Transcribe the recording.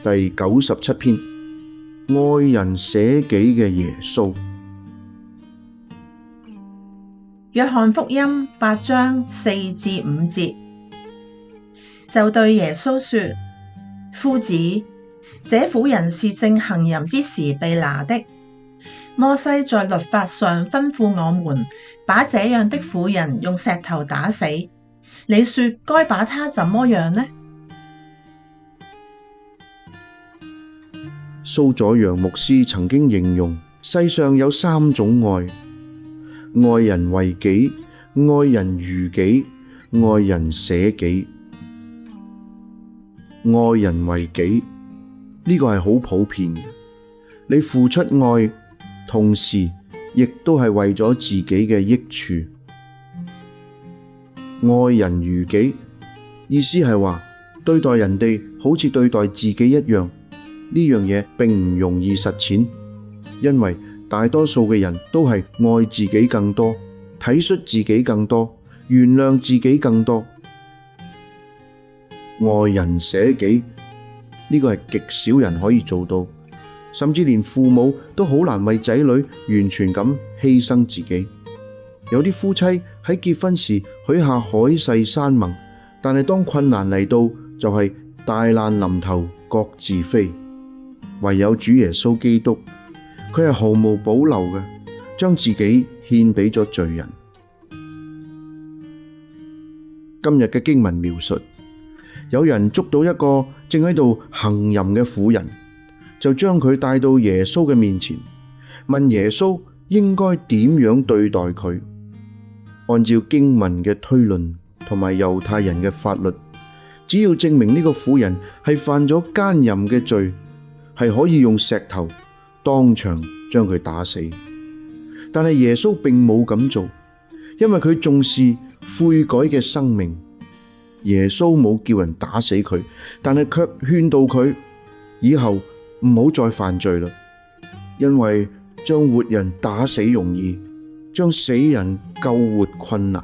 第97篇，愛人捨己嘅耶穌。約翰福音8章4至5節，就對耶穌說：夫子，這婦人是正行淫之時被拿的。摩西在律法上吩咐我們把這樣的婦人用石頭打死，你說該把她怎麼樣呢？蘇佐揚牧師曾經形容世上有3種愛：愛人為己、愛人如己、愛人捨己。愛人為己，呢個係好普遍嘅。你付出愛，同時亦都係為咗自己嘅益處。愛人如己，意思係話對待人哋好似對待自己一樣。呢樣嘢並唔容易實踐，因為大多數嘅人都係愛自己更多，體恤自己更多，原諒自己更多。愛人捨己，呢個係極少人可以做到，甚至連父母都好難為仔女完全咁犧牲自己。有啲夫妻喺結婚時許下海誓山盟，但係當困難嚟到，就係大難臨頭各自飛。唯有主耶穌基督，佢係毫無保留嘅，將自己獻俾咗罪人。今日嘅經文描述，有人捉到一個正喺度行淫嘅婦人，就將佢帶到耶穌嘅面前，問耶穌應該點樣對待佢。按照經文嘅推論同埋猶太人嘅法律，只要證明呢個婦人係犯咗姦淫嘅罪，係可以用石頭當場將佢打死。但係耶穌並冇咁做，因為佢重視悔改嘅生命。耶穌冇叫人打死佢，但係卻勸導佢以後唔好再犯罪啦。因為將活人打死容易，將死人救活困難。